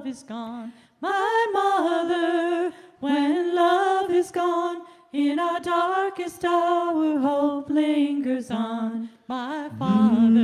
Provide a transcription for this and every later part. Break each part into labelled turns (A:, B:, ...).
A: love is gone. My mother, when love is gone, in our darkest hour hope lingers on. My father,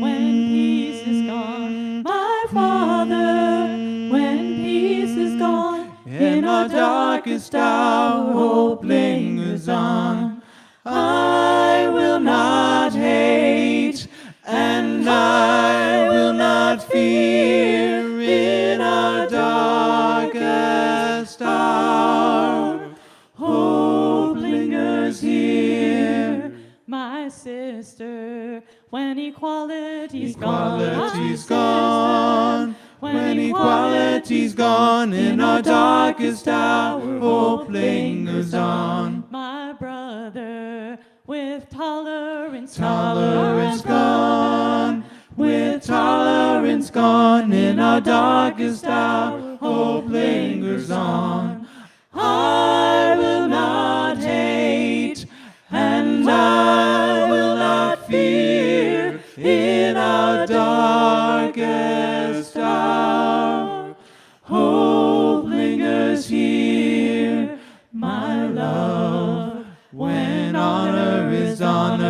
A: when peace is gone. My father, when peace is gone, in our darkest hour hope lingers on. I will not hate, and I will not fear in our darkest hour. Hope lingers here. My sister, when equality's gone.
B: Equality's gone. When equality's gone, in our darkest hour, hope lingers on.
A: My brother, with tolerance
B: gone. With tolerance gone, in our darkest hour, hope lingers on. I will not hate, and I will not fear in our darkest hour. Hope lingers here, my love, when honor is gone.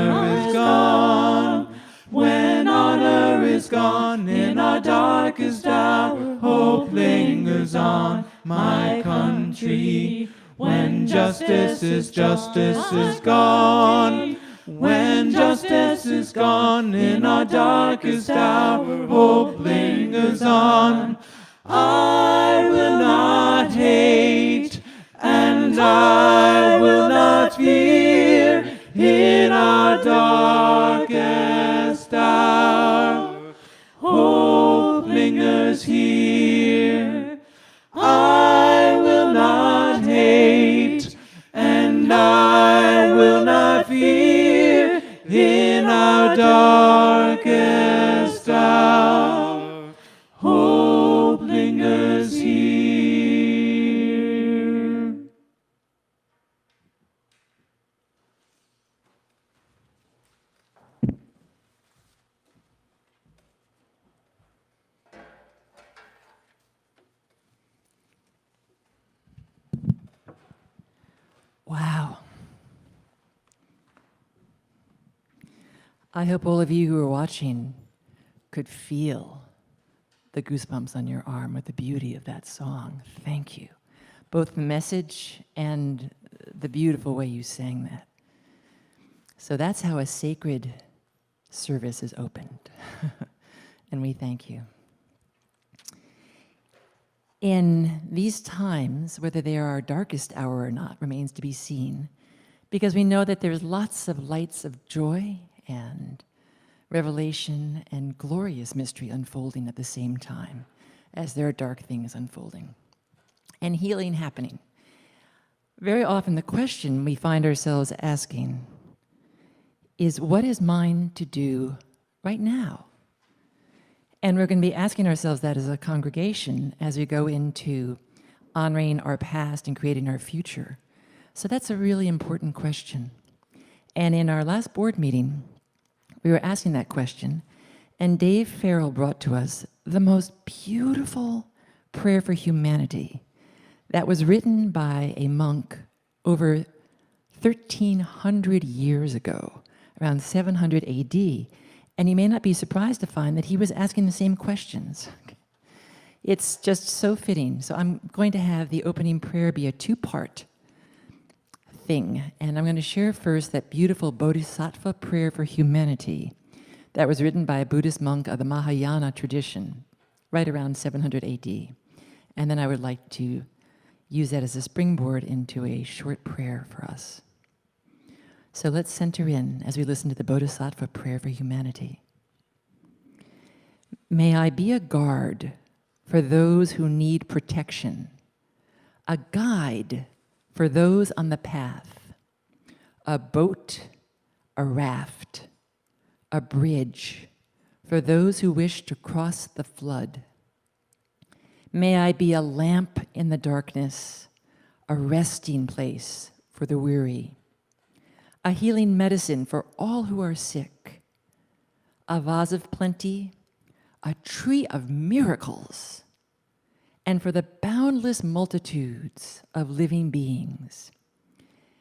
B: When honor is gone, in our darkest hour, hope lingers on. My country, when justice is gone. When justice is gone, in our darkest hour, hope lingers on. I will not hate, and I will not fear in our darkest hour. Hope lingers here. I will not hate, and I will not fear in our darkest hour. Hope lingers here.
C: Wow. I hope all of you who are watching could feel the goosebumps on your arm with the beauty of that song. Thank you. Both the message and the beautiful way you sang that. So that's how a sacred service is opened. And we thank you. In these times, whether they are our darkest hour or not remains to be seen, because we know that there's lots of lights of joy and revelation and glorious mystery unfolding at the same time as there are dark things unfolding and healing happening. Very often the question we find ourselves asking is, what is mine to do right now? And we're going to be asking ourselves that as a congregation as we go into honoring our past and creating our future. So that's a really important question. And in our last board meeting, we were asking that question, and Dave Farrell brought to us the most beautiful prayer for humanity that was written by a monk over 1,300 years ago, around 700 AD. And you may not be surprised to find that he was asking the same questions. It's just so fitting. So I'm going to have the opening prayer be a two-part thing. And I'm going to share first that beautiful Bodhisattva prayer for humanity that was written by a Buddhist monk of the Mahayana tradition, right around 700 AD. And then I would like to use that as a springboard into a short prayer for us. So let's center in as we listen to the Bodhisattva prayer for humanity. May I be a guard for those who need protection, a guide for those on the path, a boat, a raft, a bridge for those who wish to cross the flood. May I be a lamp in the darkness, a resting place for the weary, a healing medicine for all who are sick, a vase of plenty, a tree of miracles, and for the boundless multitudes of living beings.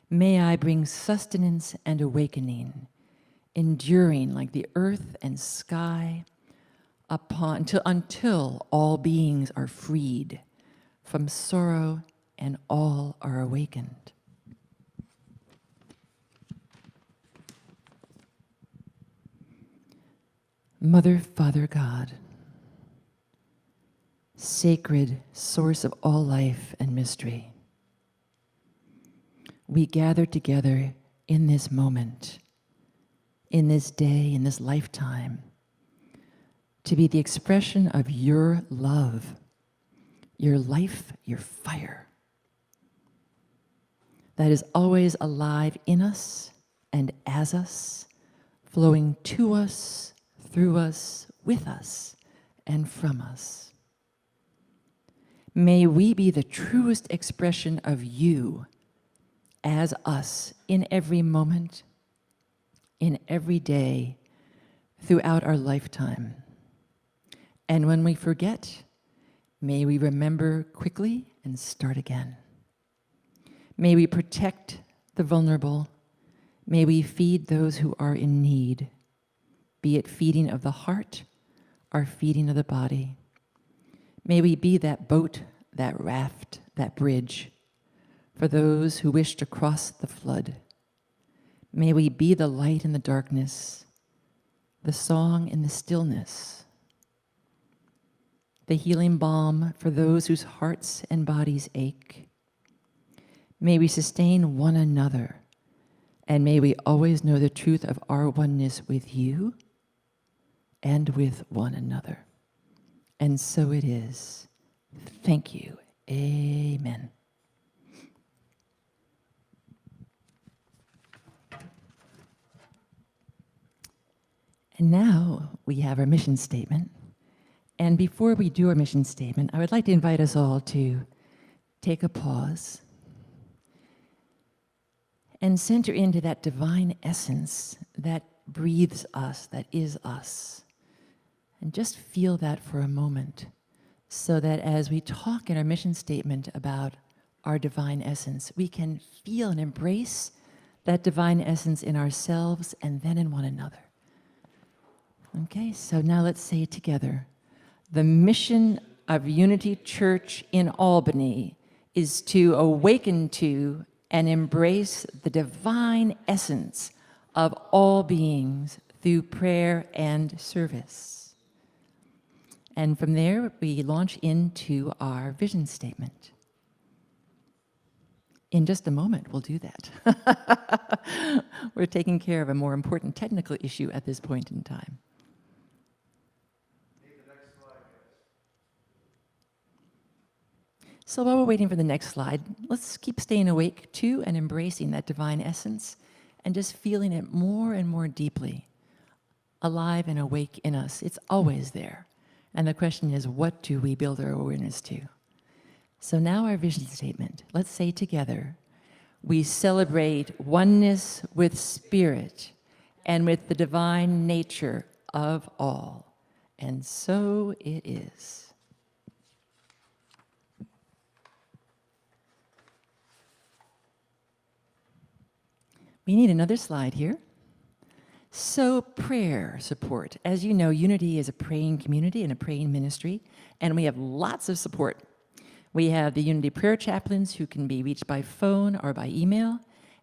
C: May I bring sustenance and awakening, enduring like the earth and sky, until all beings are freed from sorrow and all are awakened. Mother, Father, God, sacred source of all life and mystery, we gather together in this moment, in this day, in this lifetime, to be the expression of your love, your life, your fire, that is always alive in us and as us, flowing to us, through us, with us, and from us. May we be the truest expression of you as us in every moment, in every day, throughout our lifetime. And when we forget, may we remember quickly and start again. May we protect the vulnerable. May we feed those who are in need, be it feeding of the heart or feeding of the body. May we be that boat, that raft, that bridge for those who wish to cross the flood. May we be the light in the darkness, the song in the stillness, the healing balm for those whose hearts and bodies ache. May we sustain one another, and may we always know the truth of our oneness with you and with one another. And so it is. Thank you. Amen. And now we have our mission statement. And before we do our mission statement, I would like to invite us all to take a pause and center into that divine essence that breathes us, that is us. And just feel that for a moment, so that as we talk in our mission statement about our divine essence, we can feel and embrace that divine essence in ourselves and then in one another. Okay, so now let's say it together. The mission of Unity Church in Albany is to awaken to and embrace the divine essence of all beings through prayer and service. And from there, we launch into our vision statement. In just a moment, we'll do that. We're taking care of a more important technical issue at this point in time. So while we're waiting for the next slide, let's keep staying awake to and embracing that divine essence and just feeling it more and more deeply, alive and awake in us. It's always there. And the question is, what do we build our awareness to? So now our vision statement. Let's say together, we celebrate oneness with spirit and with the divine nature of all. And so it is. We need another slide here. So prayer support. As you know, Unity is a praying community and a praying ministry, and we have lots of support. We have the Unity prayer chaplains who can be reached by phone or by email,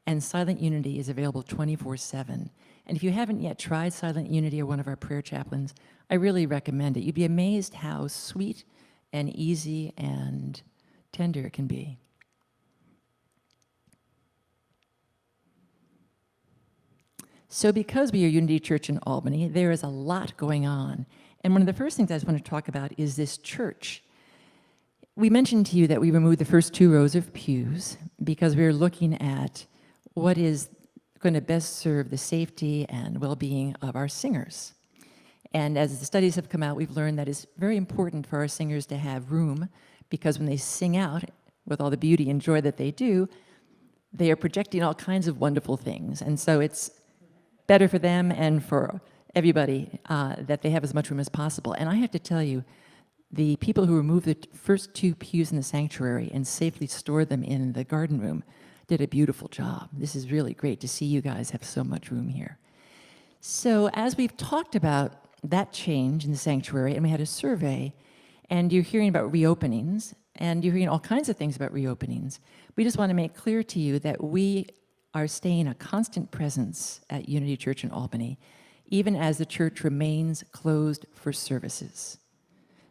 C: and Silent Unity is available 24/7. And if you haven't yet tried Silent Unity or one of our prayer chaplains, I really recommend it. You'd be amazed how sweet and easy and tender it can be. So because we are Unity Church in Albany, there is a lot going on. And one of the first things I just want to talk about is this church. We mentioned to you that we removed the first 2 rows of pews because we were looking at what is going to best serve the safety and well-being of our singers. And as the studies have come out, we've learned that it's very important for our singers to have room, because when they sing out with all the beauty and joy that they do, they are projecting all kinds of wonderful things. And so it's better for them and for everybody that they have as much room as possible. And I have to tell you, the people who removed the first 2 pews in the sanctuary and safely stored them in the garden room did a beautiful job. This is really great to see you guys have so much room here. So as we've talked about that change in the sanctuary, and we had a survey, and you're hearing about reopenings, and you're hearing all kinds of things about reopenings, we just want to make clear to you that we are staying a constant presence at Unity Church in Albany, even as the church remains closed for services.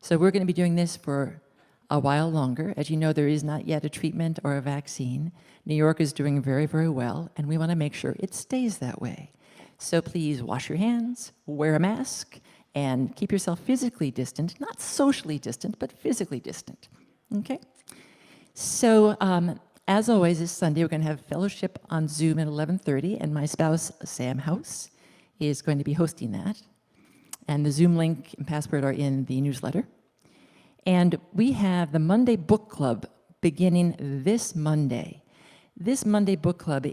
C: So we're going to be doing this for a while longer. As you know, there is not yet a treatment or a vaccine. New York is doing very, very well, and we want to make sure it stays that way. So please wash your hands, wear a mask, and keep yourself physically distant, not socially distant, but physically distant, okay? So as always, this Sunday, we're going to have fellowship on Zoom at 11:30, and my spouse, Sam House, is going to be hosting that. And the Zoom link and password are in the newsletter. And we have the Monday Book Club beginning this Monday. This Monday Book Club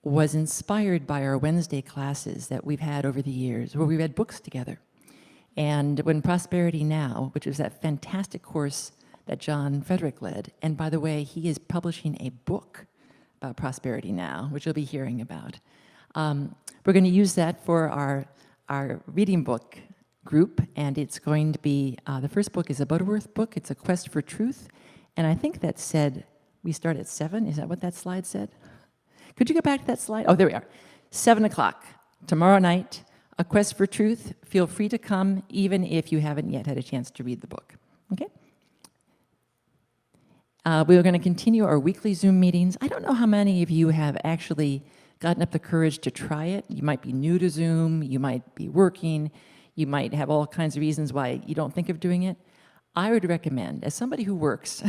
C: was inspired by our Wednesday classes that we've had over the years, where we read books together. And when Prosperity Now, which is that fantastic course that John Frederick led, and by the way, he is publishing a book about Prosperity Now, which you'll be hearing about. We're going to use that for our reading book group, and it's going to be, the first book is a Butterworth book. It's A Quest for Truth, and I think that said we start at 7. Is that what that slide said? Could you go back to that slide? Oh, there we are. 7 o'clock tomorrow night, A Quest for Truth. Feel free to come, even if you haven't yet had a chance to read the book, okay? We're going to continue our weekly Zoom meetings. I don't know how many of you have actually gotten up the courage to try it. You might be new to Zoom, you might be working, you might have all kinds of reasons why you don't think of doing it. I would recommend, as somebody who works,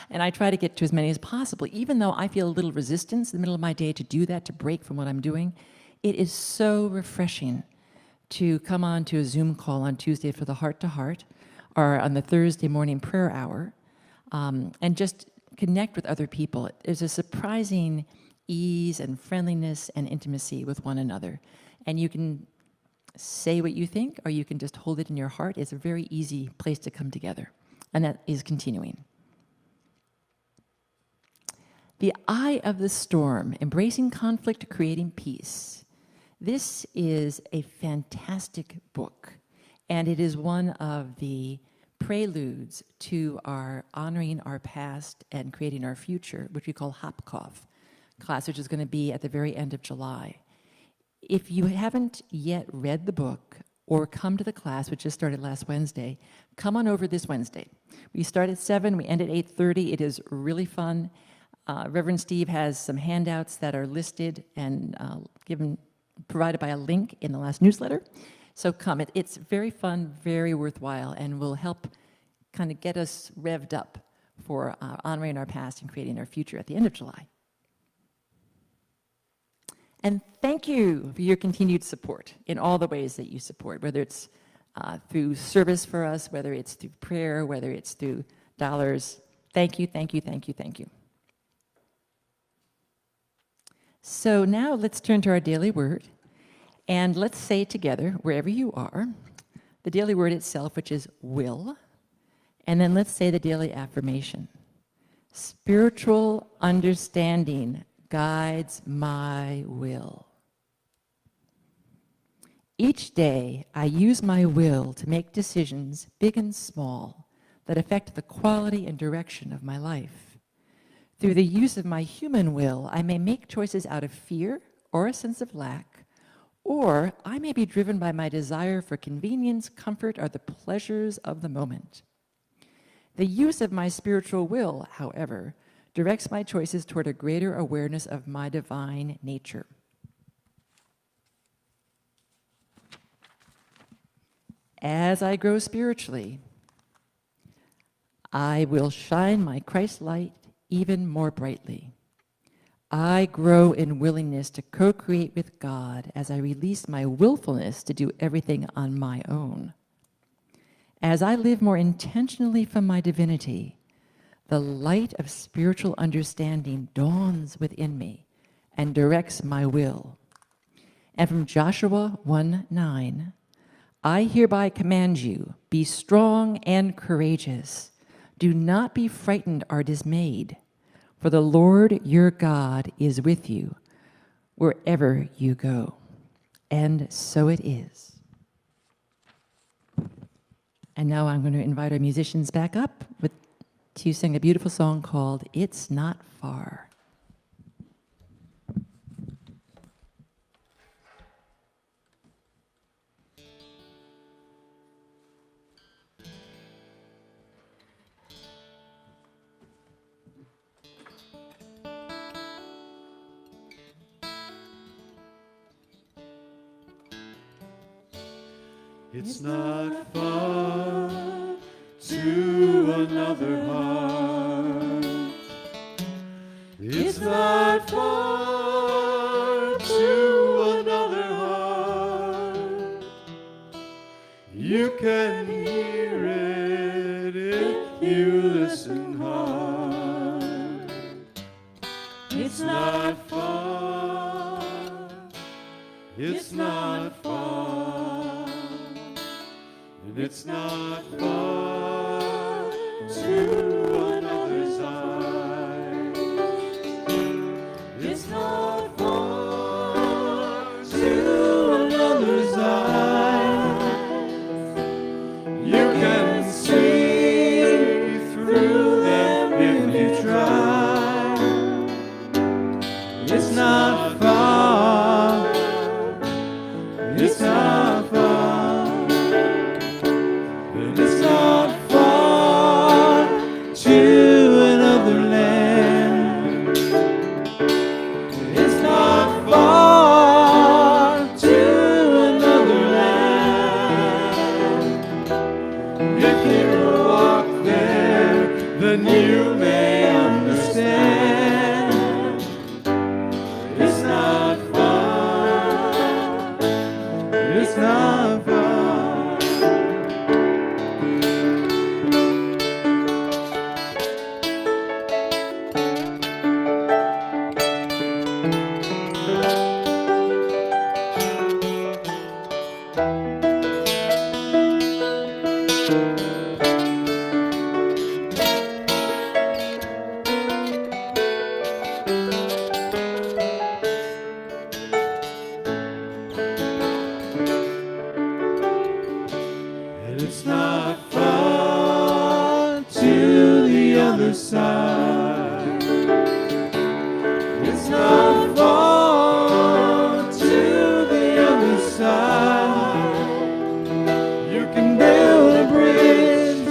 C: and I try to get to as many as possible, even though I feel a little resistance in the middle of my day to do that, to break from what I'm doing, it is so refreshing to come on to a Zoom call on Tuesday for the heart-to-heart, or on the Thursday morning prayer hour, and just connect with other people. There's a surprising ease and friendliness and intimacy with one another. And you can say what you think, or you can just hold it in your heart. It's a very easy place to come together. And that is continuing. The Eye of the Storm, Embracing Conflict, Creating Peace. This is a fantastic book. And it is one of the preludes to our Honoring Our Past and Creating Our Future, which we call Hopkoff class, which is going to be at the very end of July. If you haven't yet read the book or come to the class, which just started last Wednesday, come on over this Wednesday. We start at 7, we end at 8:30. It is really fun. Reverend Steve has some handouts that are listed and provided by a link in the last newsletter. So come. It's very fun, very worthwhile, and will help kind of get us revved up for honoring our past and creating our future at the end of July. And thank you for your continued support in all the ways that you support, whether it's through service for us, whether it's through prayer, whether it's through dollars. Thank you, thank you, thank you, thank you. So now let's turn to our daily word, and let's say together, wherever you are, the daily word itself, which is will, and then let's say the daily affirmation. Spiritual understanding guides my will. Each day, I use my will to make decisions, big and small, that affect the quality and direction of my life. Through the use of my human will, I may make choices out of fear or a sense of lack, or I may be driven by my desire for convenience, comfort, or the pleasures of the moment. The use of my spiritual will, however, directs my choices toward a greater awareness of my divine nature. As I grow spiritually, I will shine my Christ light even more brightly. I grow in willingness to co-create with God as I release my willfulness to do everything on my own. As I live more intentionally from my divinity, the light of spiritual understanding dawns within me and directs my will. And from Joshua 1:9, I hereby command you, be strong and courageous. Do not be frightened or dismayed, for the Lord your God is with you wherever you go. And so it is. And now I'm going to invite our musicians back up to sing a beautiful song called It's Not Far.
B: It's not far to another heart. It's not far to another heart. You can hear it if you listen hard. It's not far. It's not far. It's not far to another side. It's not far to another side. You can see through them if you try. It's not far. It's not far. It's not far to another land. It's not far to another land. If you walk there, then you may understand. It's not far. It's not far. It's not far to the other side. It's not far to the other side. You can build a bridge.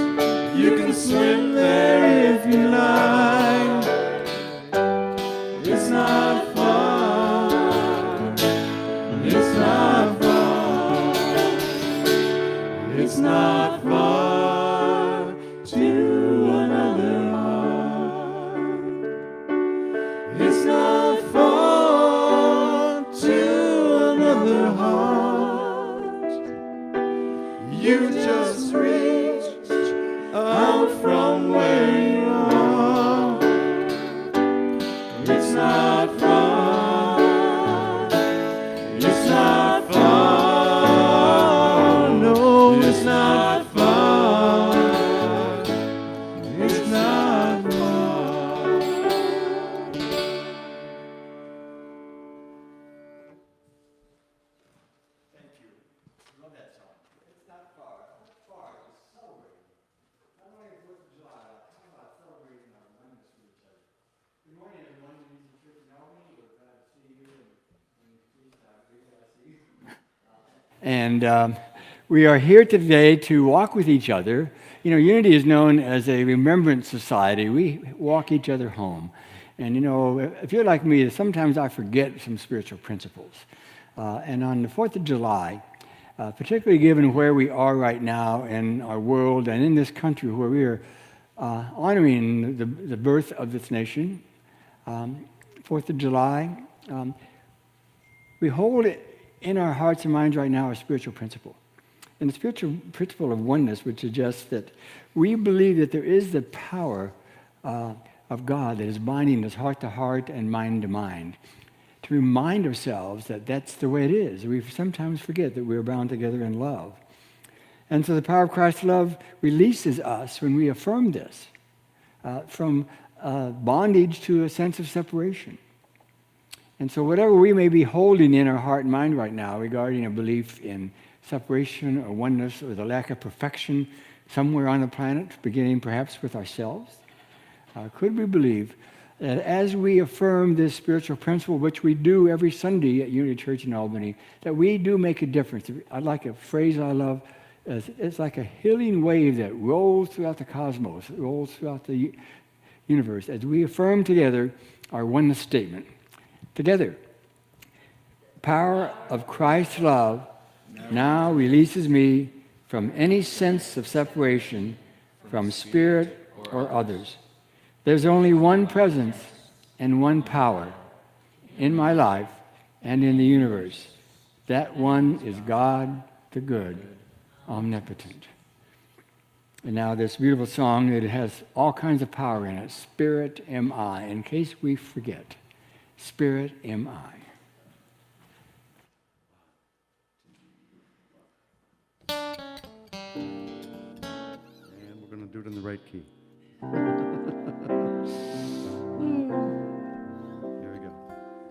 B: You can swim there if you like. It's not far. It's not far. It's not far to another heart. It's not far to another heart. You just reach out from where you are. It's not far. It's not far. No, it's not far. It's not far. Thank you. Love that song. It's not far. It's not far. It's celebrating. Not only 4th of July, how about celebrating our oneness with each other? Good morning, everyone. This is Church in Albany. We're glad to see you. And please, we're glad to see you. And we are here today to walk with each other. You know, Unity is known as a remembrance society. We walk each other home. And, you know, if you're like me, sometimes I forget some spiritual principles. And on the 4th of July, particularly given where we are right now in our world and in this country where we are honoring the birth of this nation, 4th of July, we hold in our hearts and minds right now a spiritual principle. And the spiritual principle of oneness would suggest that we believe that there is the power of God that is binding us heart to heart and mind to mind. to remind ourselves that that's the way it is. We sometimes forget that we're bound together in love. And so the power of Christ's love releases us when we affirm this from bondage to a sense of separation. And so whatever we may be holding in our heart and mind right now regarding a belief in separation or oneness or the lack of perfection somewhere on the planet, beginning perhaps with ourselves, could we believe that as we affirm this spiritual principle, which we do every Sunday at Unity Church in Albany, that we do make a difference. I like a phrase I love. It's like a healing wave that rolls throughout the cosmos, rolls throughout the universe, as we affirm together our oneness statement. Together, power of Christ's love now releases me from any sense of separation from spirit or others. There's only one presence and one power in my life and in the universe. That one is God, the good, omnipotent. And now this beautiful song, it has all kinds of power in it. Spirit am I, in case we forget. Spirit am I.
D: And we're going to do it in the right key. Here we go.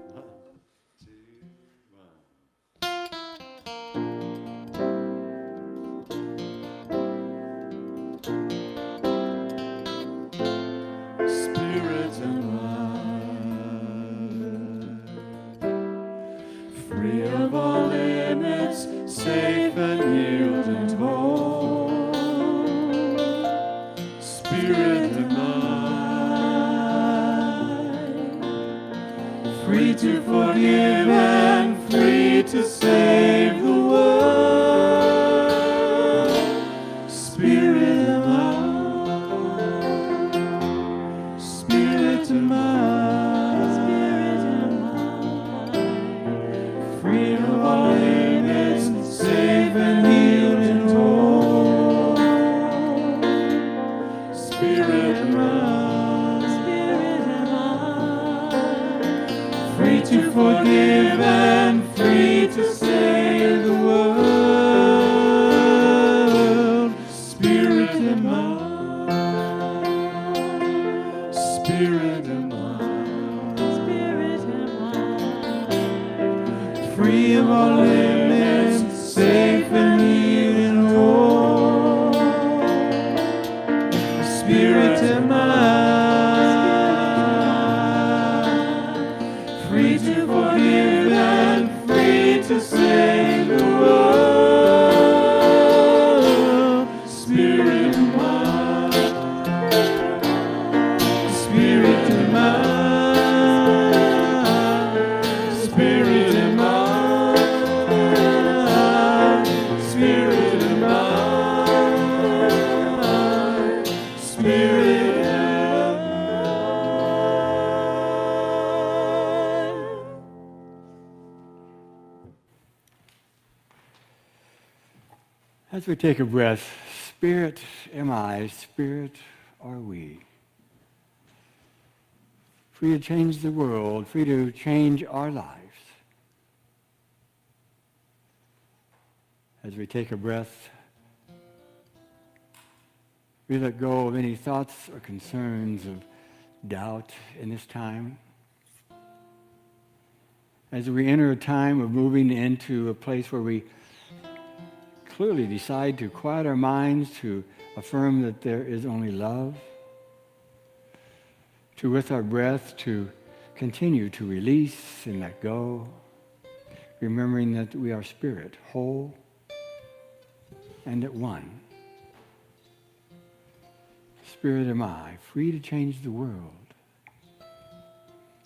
D: 1, 2, 1. Spirit am I, free of all limits, safe and healed and whole. Spirit am I, free to forgive and free to save the world. Spirit am I, Spirit am I, free of all limits, safe and healed and whole. Spirit am I, free to forgive and free to save the world. Spirit am I, Spirit am I, free of all limits, safe and healed and whole. Spirit am I, free to forgive and free to save the world. Spirit am I, Spirit am I, Spirit am I, Spirit am I, Spirit am I.
B: As we take a breath, Spirit am I, Spirit are we. Free to change the world, free to change our lives. As we take a breath, we let go of any thoughts or concerns of doubt in this time. As we enter a time of moving into a place where we clearly decide to quiet our minds, to affirm that there is only love, to, with our breath, to continue to release and let go, remembering that we are spirit, whole and at one. Spirit am I, free to change the world.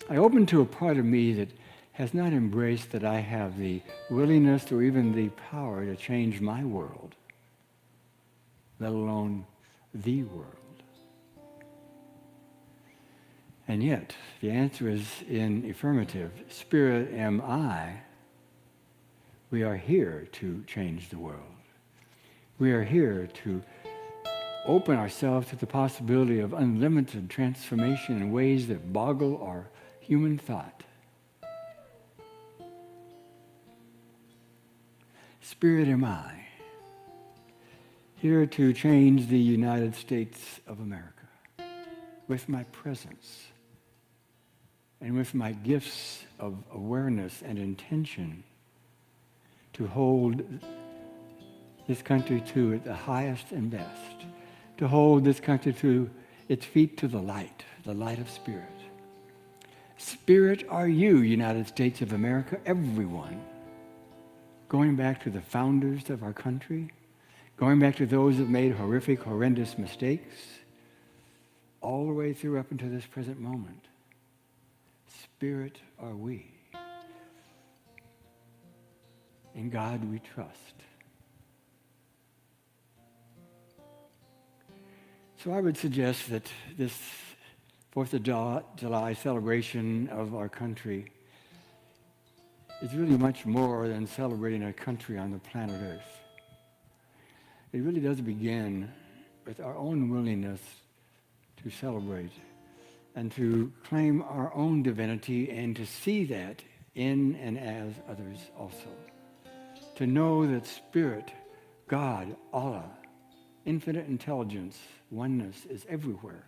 B: I open to a part of me that has not embraced that I have the willingness or even the power to change my world, let alone the world. And yet, the answer is in affirmative. Spirit am I. We are here to change the world. We are here to open ourselves to the possibility of unlimited transformation in ways that boggle our human thought. Spirit am I. here to change the United States of America with my presence and with my gifts of awareness and intention to hold this country to the highest and best, to hold this country to its feet to the light of Spirit. Spirit are you, United States of America, everyone. Going back to the founders of our country, going back to those that made horrific, horrendous mistakes, all the way through up into this present moment. Spirit are we. In God we trust. So I would suggest that this 4th of July celebration of our country is really much more than celebrating a country on the planet Earth. It really does begin with our own willingness to celebrate and to claim our own divinity and to see that in and as others also. To know that Spirit, God, Allah, infinite intelligence, oneness is everywhere.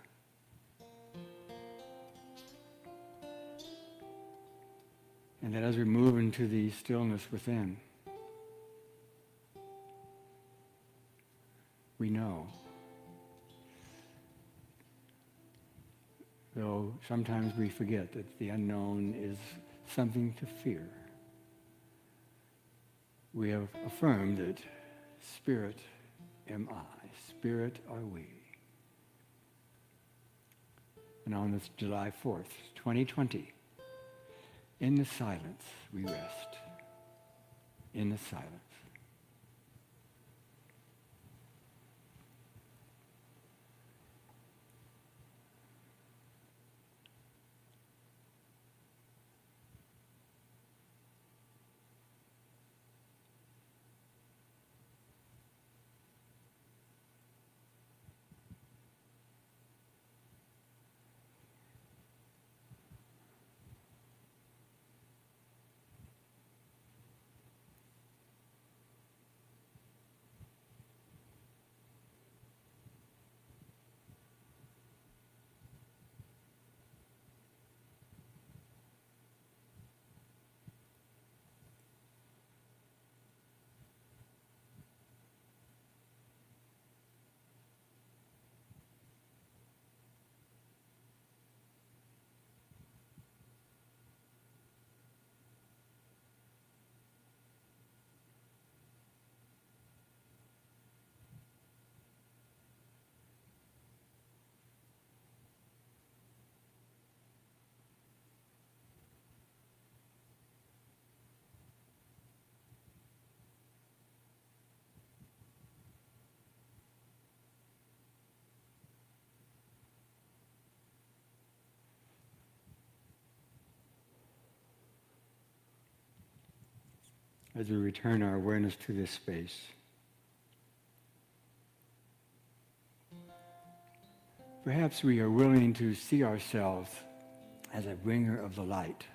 B: And that as we move into the stillness within, we know, though sometimes we forget that the unknown is something to fear, we have affirmed that Spirit am I, Spirit are we. And on this July 4th, 2020, in the silence we rest. In the silence. As we return our awareness to this space, perhaps we are willing to see ourselves as a bringer of the light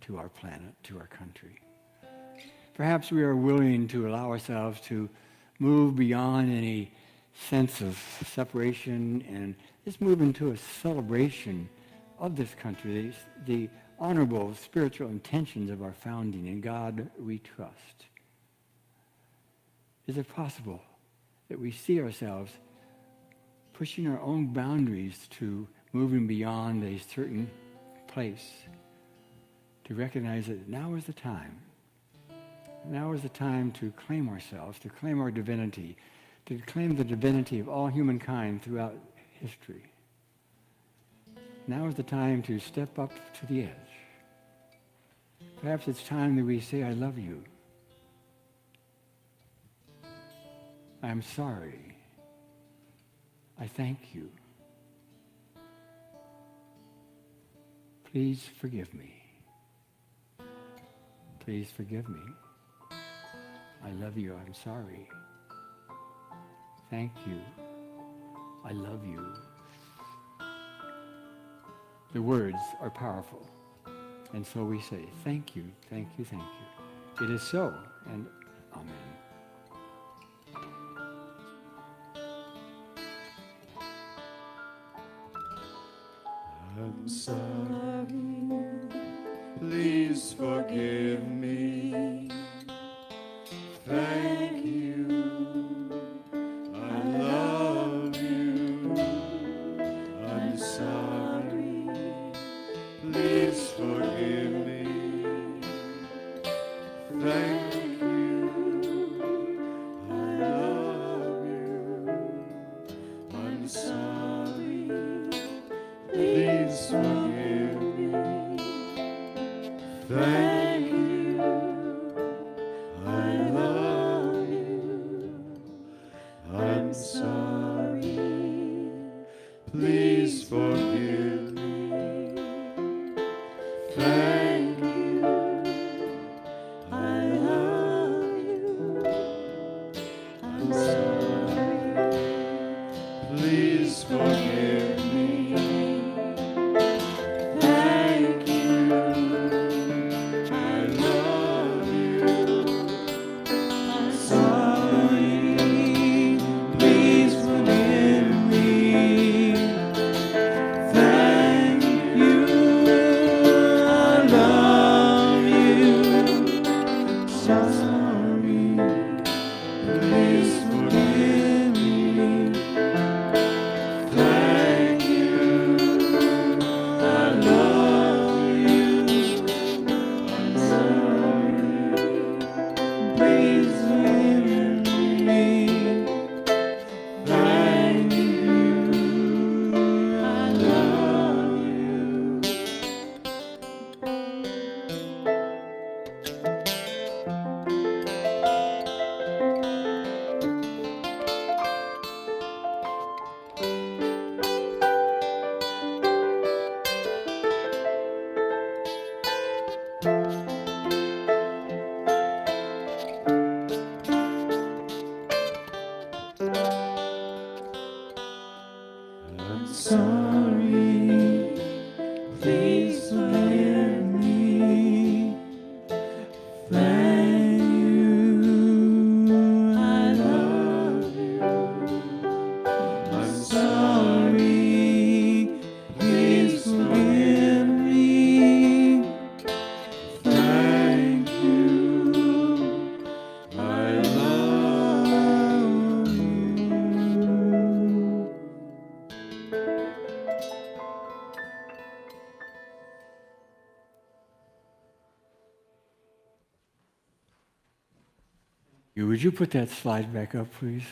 B: to our planet, to our country. Perhaps we are willing to allow ourselves to move beyond any sense of separation and just move into a celebration of this country, the honorable spiritual intentions of our founding. In God we trust. Is it possible that we see ourselves pushing our own boundaries to moving beyond a certain place, to recognize that now is the time. Now is the time to claim ourselves, to claim our divinity, to claim the divinity of all humankind throughout history. Now is the time to step up to the edge. Perhaps it's time that we say, I love you. I'm sorry. I thank you. Please forgive me. Please forgive me. I love you. I'm sorry. Thank you. I love you. The words are powerful. And so we say, thank you, thank you, thank you. It is so, and amen.
D: I'm sorry. Please forgive me. Thank you. I love you. I'm sorry. Please forgive me. Thank you. I love you. I'm sorry. Please forgive me. Thank you. I love you. I'm sorry. Please forgive me. Thank you. I love you. I'm sorry. Please forgive me. Thank you. I love you. I'm sorry. Please forgive me. Thank you. I love you. Sorry. Please forgive me. Thank you. I love you. I'm sorry. Please forgive me. Thank you. I love you. I'm sorry. Please forgive me. Thank you. I love you. I'm sorry. Please forgive me. Thank you. I love you. Would you put that slide back up, please?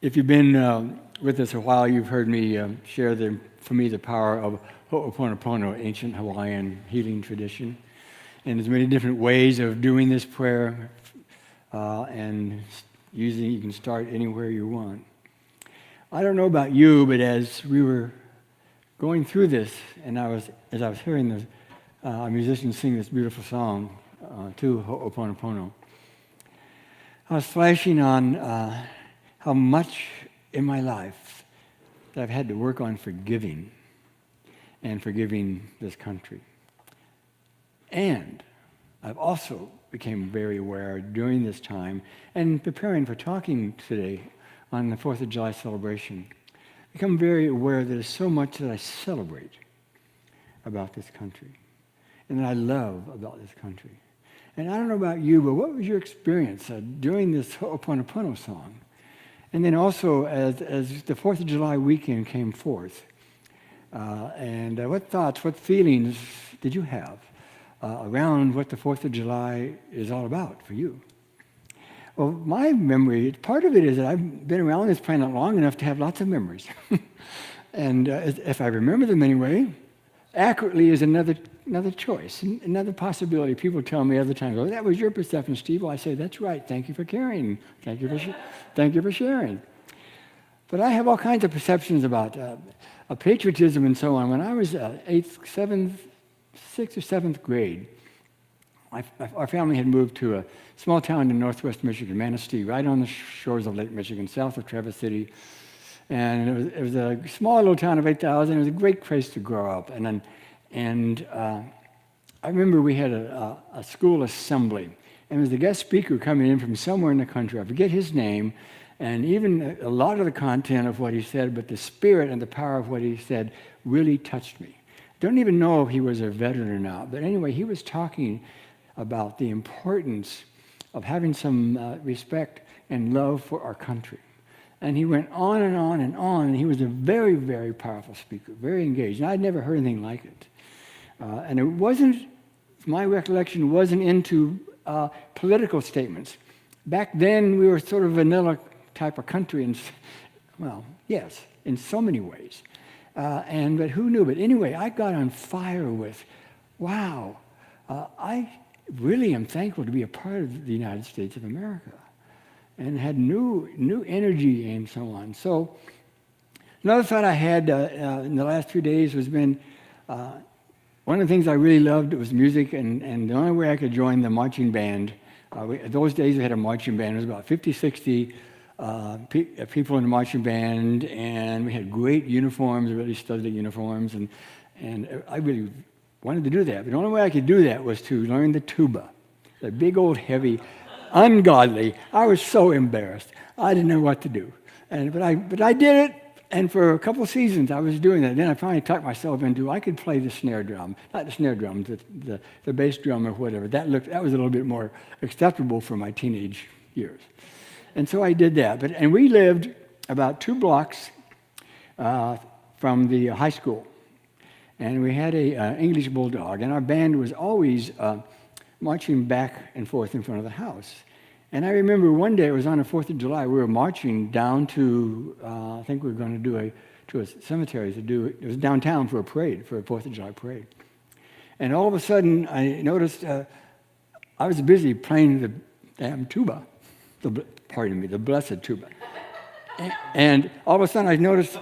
D: If you've been with us a while, you've heard me share for me, the power of Ho'oponopono, ancient Hawaiian healing tradition. And there's many different ways of doing this prayer, and you can start anywhere you want. I don't know about you, but as we were going through this, and as I was hearing a musician sing this beautiful song to Ho'oponopono, I was flashing on how much in my life that I've had to work on forgiving and forgiving this country. And I've also became very aware during this time and preparing for talking today on the 4th of July celebration, become very aware that there's so much that I celebrate about this country and that I love about this country. And I don't know about you, but what was your experience during this Ho'oponopono song? And then also as the 4th of July weekend came forth, and what thoughts, what feelings did you have around what the 4th of July is all about for you? Well, my memory, part of it is that I've been around this planet long enough to have lots of memories. And if I remember them anyway, accurately is another choice, another possibility. People tell me other times, "Oh, that was your perception, Steve." Well, I say, "That's right. Thank you for caring. Thank you for sharing." But I have all kinds of perceptions about patriotism and so on. When I was 6th or 7th grade, our family had moved to a small town in northwest Michigan, Manistee, right on the shores of Lake Michigan, south of Traverse City. And it was a small little town of 8,000. It was a great place to grow up. And I remember we had a school assembly, and there was a guest speaker coming in from somewhere in the country. I forget his name, And even a lot of the content of what he said, but the spirit and the power of what he said really touched me. Don't even know if he was a veteran or not, but anyway, he was talking about the importance of having some respect and love for our country. And he went on and on and on, and he was a very, very powerful speaker, very engaged. And I'd never heard anything like it. And it wasn't, my recollection wasn't into political statements. Back then, we were sort of vanilla type of country, and well, yes, in so many ways. But who knew? But anyway, I got on fire with, wow, I really am thankful to be a part of the United States of America, and had new energy and so on. So another thought I had in the last few days was been, one of the things I really loved was music, and the only way I could join the marching band, those days we had a marching band, it was about 50, 60 people in the marching band, and we had great uniforms, really studied uniforms, and I really wanted to do that. But the only way I could do that was to learn the tuba, the big old heavy, ungodly. I was so embarrassed. I didn't know what to do. But I did it, and for a couple of seasons I was doing that. Then I finally talked myself into I could play the snare drum, not the snare drum, the bass drum or whatever. That was a little bit more acceptable for my teenage years. And so I did that. And we lived about 2 blocks from the high school. And we had a English bulldog, and our band was always marching back and forth in front of the house. And I remember one day, it was on the 4th of July, we were marching down to, I think we were going to do to a cemetery it was downtown for a parade, for a 4th of July parade. And all of a sudden, I noticed I was busy playing the damn tuba, the blessed tuba. And all of a sudden, I noticed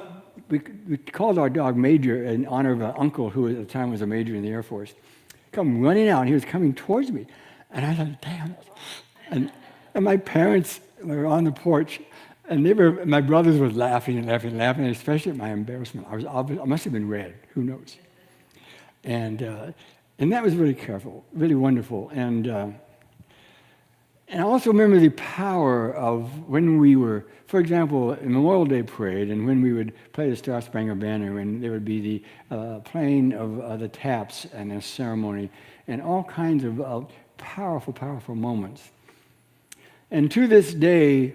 D: we called our dog Major in honor of an uncle who at the time was a major in the Air Force, come running out, and he was coming towards me. And I thought, damn it. And my parents were on the porch, and my brothers were laughing and laughing and laughing, especially at my embarrassment. I must have been red, who knows. And that was really really wonderful. And I also remember the power of when we were, for example, in Memorial Day parade, and when we would play the Star Spangled Banner, and there would be the playing of the taps and a ceremony, and all kinds of powerful, powerful moments. And to this day,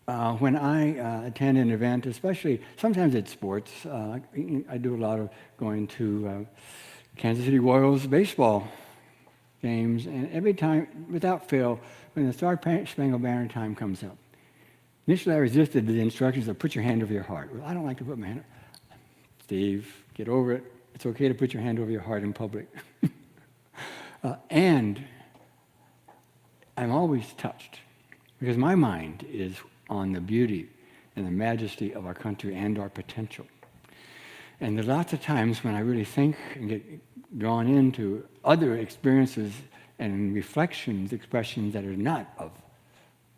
D: when I attend an event, especially sometimes it's sports, I do a lot of going to Kansas City Royals baseball games, and every time, without fail, when the Star Spangled Banner time comes up, initially I resisted the instructions of put your hand over your heart. Well, I don't like to put my hand. Steve, get over it. It's okay to put your hand over your heart in public. And I'm always touched because my mind is on the beauty and the majesty of our country and our potential. And there are lots of times when I really think and get drawn into other experiences and reflections, expressions that are not of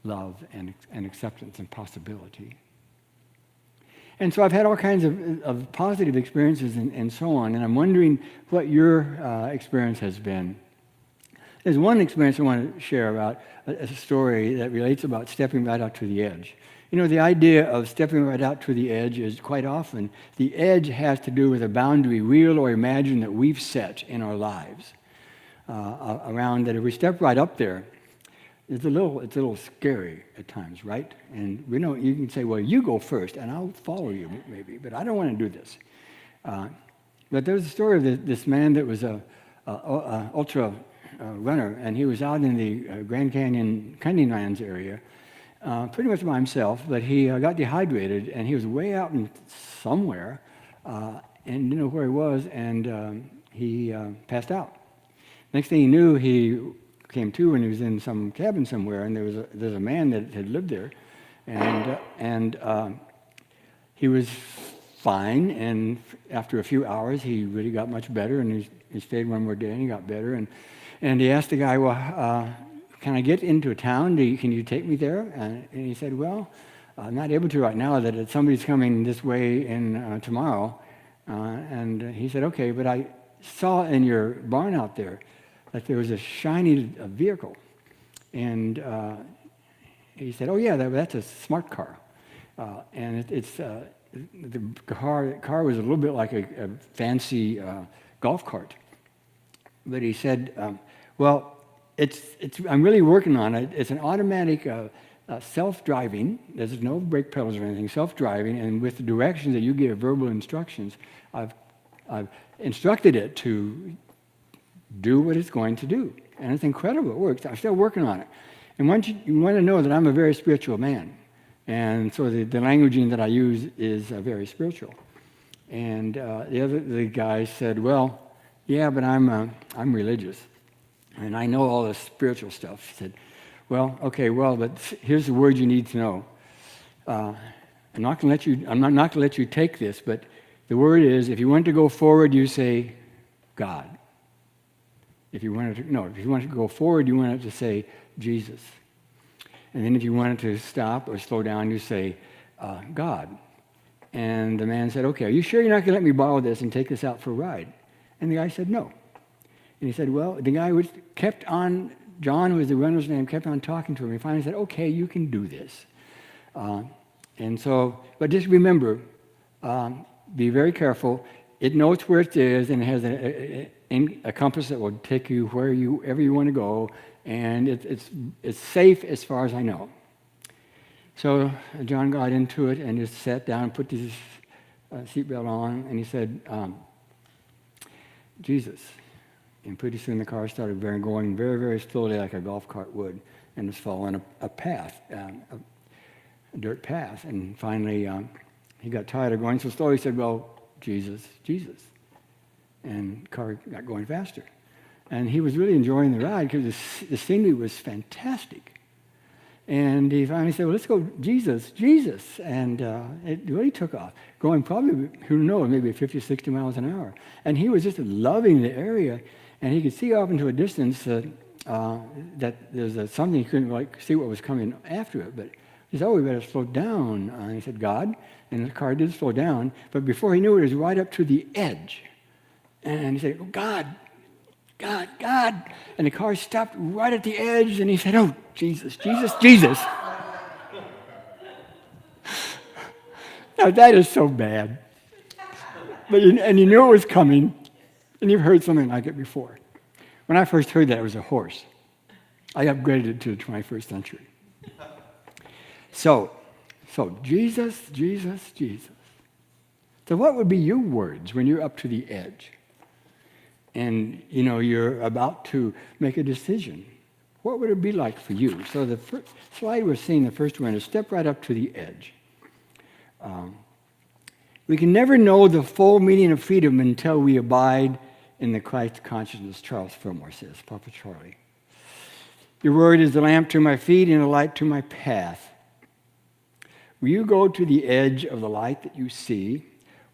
D: love and acceptance and possibility. And so I've had all kinds of positive experiences and so on, and I'm wondering what your experience has been. There's one experience I want to share about, a story that relates about stepping right out to the edge. You know, the idea of stepping right out to the edge is quite often, the edge has to do with a boundary, real or imagined, that we've set in our lives around that if we step right up there, it's a little scary at times, right? And we know you can say, well, you go first, and I'll follow you maybe, but I don't want to do this. But there's a story of this man that was a ultra runner, and he was out in the Grand Canyon Canyonlands area, pretty much by himself, but he got dehydrated, and he was way out in somewhere, and didn't know where he was, and he passed out. Next thing he knew, he came to, and he was in some cabin somewhere, and there's a man that had lived there, and he was fine, and after a few hours, he really got much better, and he stayed one more day, and he got better, and he asked the guy, well, can I get into a town? Can you take me there? And he said, well, I'm not able to right now, that somebody's coming this way in tomorrow. And he said, okay, but I saw in your barn out there that there was a shiny vehicle. And He said, oh, yeah, that's a smart car. And the car was a little bit like a fancy golf cart. But he said, well, I'm really working on it. It's an automatic self-driving. There's no brake pedals or anything, self-driving. And with the directions that you give, verbal instructions, I've instructed it to do what it's going to do. And it's incredible. It works. I'm still working on it. And you want to know that I'm a very spiritual man. And so the languaging that I use is very spiritual. And the guy said, well, yeah, but I'm religious. And I know all this spiritual stuff. He said, well, okay, but here's the word you need to know. I'm not going to let you take this, but the word is, if you want to go forward, you say God. If you wanted to go forward, you wanted to say Jesus. And then if you wanted to stop or slow down, you say God. And the man said, okay, are you sure you're not going to let me borrow this and take this out for a ride? And the guy said, no. And he said, well, the guy kept on, John was the runner's name, kept on talking to him. He finally said, okay, you can do this. But just remember, be very careful. It knows where it is, and it has a compass that will take you wherever you want to go, and it's safe as far as I know. So John got into it and just sat down, put his seatbelt on, and he said, Jesus. And pretty soon the car started going very, very slowly like a golf cart would, and was following a path, a dirt path. And finally, he got tired of going so slowly. He said, well, Jesus, Jesus. And the car got going faster. And he was really enjoying the ride because the scenery was fantastic. And he finally said, well, let's go, Jesus, Jesus. And it really took off, going probably, who knows, maybe 50, 60 miles an hour. And he was just loving the area. And he could see off into a distance that there's something he couldn't see what was coming after it. But he said, oh, we better slow down. And he said, God. And the car did slow down. But before he knew it, it was right up to the edge. And he said, oh, God, God, God. And the car stopped right at the edge. And he said, oh, Jesus, Jesus, Jesus. Now, that is so bad. And you knew it was coming. And you've heard something like it before. When I first heard that, it was a horse. I upgraded it to the 21st century. So Jesus, Jesus, Jesus. So what would be your words when you're up to the edge? And, you're about to make a decision. What would it be like for you? So the first slide we're seeing, the first one, is step right up to the edge. We can never know the full meaning of freedom until we abide in the Christ consciousness, Charles Fillmore says, Papa Charlie. Your word is the lamp to my feet and a light to my path. Will you go to the edge of the light that you see?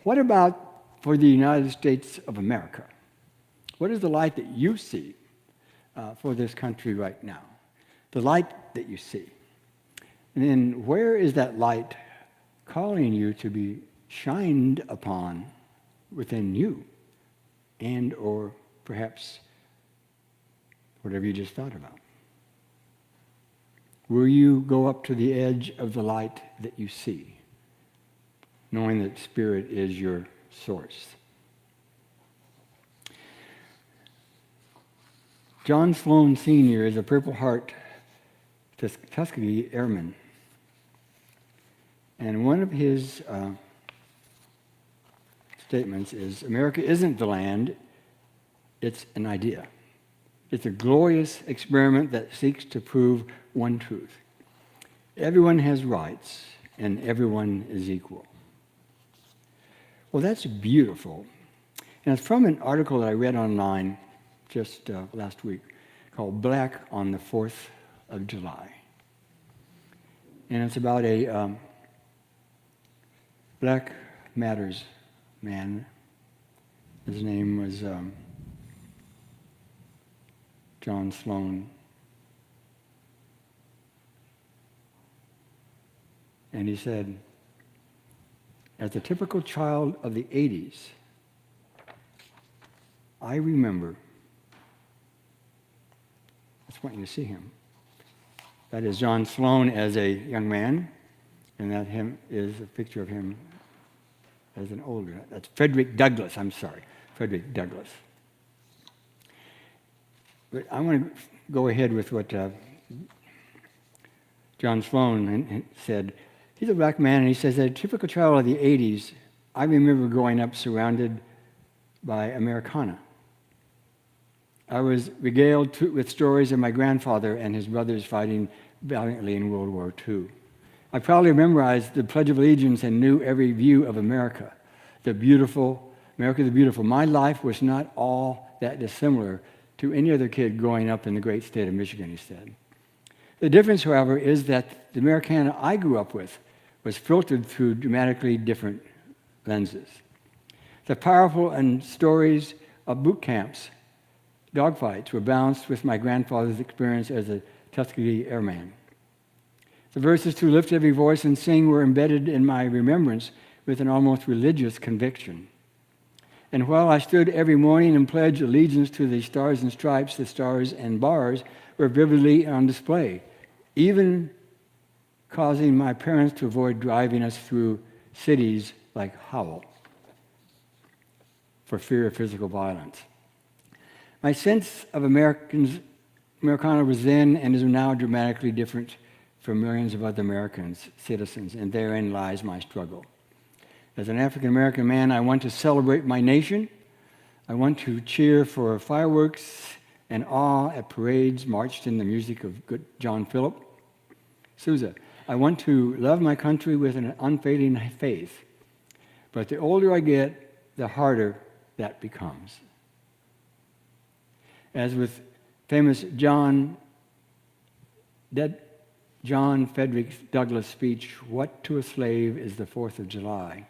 D: What about for the United States of America? What is the light that you see for this country right now? The light that you see. And then where is that light calling you to be shined upon within you? And or perhaps whatever you just thought about. Will you go up to the edge of the light that you see, knowing that Spirit is your source? John Sloan Sr. is a Purple Heart Tuskegee Airman. And one of his statements is, America isn't the land, it's an idea. It's a glorious experiment that seeks to prove one truth. Everyone has rights, and everyone is equal. Well, that's beautiful. And it's from an article that I read online just last week called Black on the 4th of July. And it's about a Black Matters man. His name was John Sloan. And he said, as a typical child of the 80s, I remember, I just want you to see him. That is John Sloan as a young man, and that him is a picture of him as an older. That's Frederick Douglass, Frederick Douglass. But I want to go ahead with what John Sloan said. He's a black man, and he says that a typical child of the 80s, I remember growing up surrounded by Americana. I was regaled with stories of my grandfather and his brothers fighting valiantly in World War II. I proudly memorized the Pledge of Allegiance and knew every view of America, America the Beautiful. My life was not all that dissimilar to any other kid growing up in the great state of Michigan, he said. The difference, however, is that the Americana I grew up with was filtered through dramatically different lenses. The powerful and stories of boot camps, dogfights, were balanced with my grandfather's experience as a Tuskegee Airman. The verses to lift every voice and sing were embedded in my remembrance with an almost religious conviction. And while I stood every morning and pledged allegiance to the stars and stripes, the stars and bars were vividly on display, even causing my parents to avoid driving us through cities like Howell for fear of physical violence. My sense of Americana was then and is now dramatically different from millions of other citizens, and therein lies my struggle. As an African-American man, I want to celebrate my nation. I want to cheer for fireworks and awe at parades marched in the music of good John Philip Sousa. I want to love my country with an unfailing faith. But the older I get, the harder that becomes. As with famous John Frederick Douglass' speech, "What to a slave is the 4th of July?"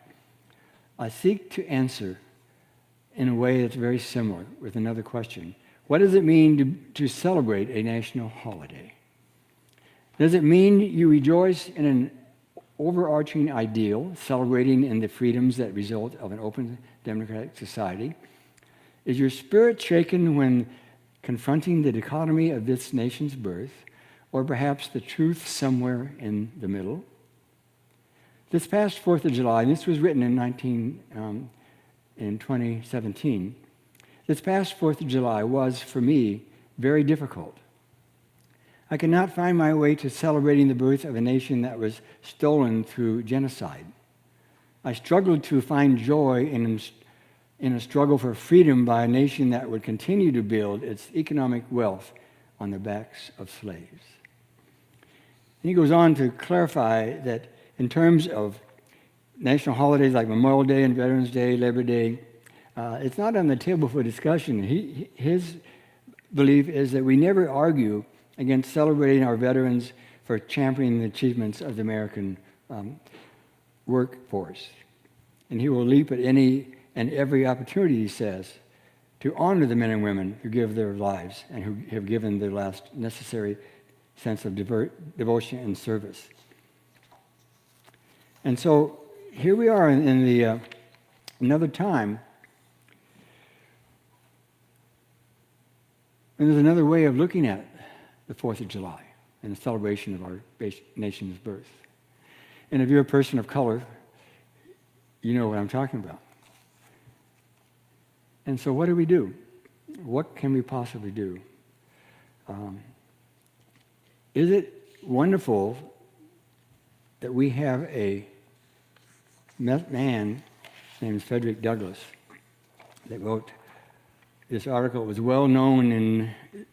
D: I seek to answer in a way that's very similar with another question. What does it mean to celebrate a national holiday? Does it mean you rejoice in an overarching ideal, celebrating in the freedoms that result of an open democratic society? Is your spirit shaken when confronting the dichotomy of this nation's birth, or perhaps the truth somewhere in the middle? This past 4th of July, and this was written in 2017, this past 4th of July was, for me, very difficult. I could not find my way to celebrating the birth of a nation that was stolen through genocide. I struggled to find joy in a struggle for freedom by a nation that would continue to build its economic wealth on the backs of slaves. And he goes on to clarify that in terms of national holidays like Memorial Day and Veterans Day, Labor Day, it's not on the table for discussion. His belief is that we never argue against celebrating our veterans for championing the achievements of the American workforce. And he will leap at any and every opportunity, he says, to honor the men and women who give their lives and who have given their last necessary sense of devotion and service. And so here we are in the another time. And there's another way of looking at the 4th of July and the celebration of our nation's birth. And if you're a person of color, you know what I'm talking about. And so what do we do? What can we possibly do? Is it wonderful that we have a man named Frederick Douglass that wrote this article? It was well known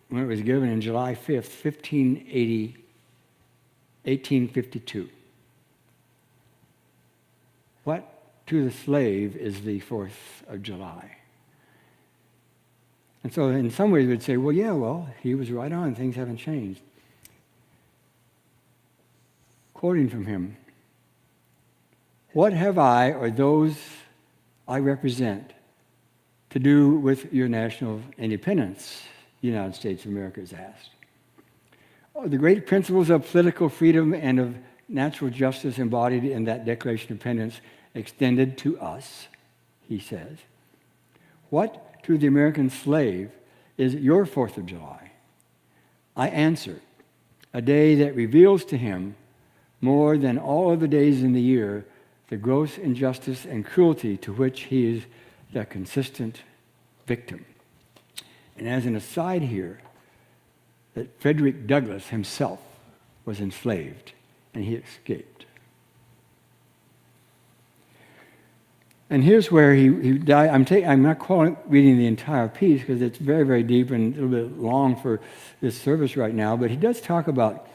D: when it was given in July 5th, 1852. What to the slave is the 4th of July? And so in some ways we'd say, well, he was right on, things haven't changed. Quoting from him, "What have I or those I represent to do with your national independence?" the United States of America is asked. "Oh, the great principles of political freedom and of natural justice embodied in that Declaration of Independence extended to us," he says. "What to the American slave is your 4th of July?" I answer, a day that reveals to him, more than all other days in the year, the gross injustice and cruelty to which he is the consistent victim. And as an aside here, that Frederick Douglass himself was enslaved, and he escaped. And here's where he died. I'm not reading the entire piece because it's very, very deep and a little bit long for this service right now, but he does talk about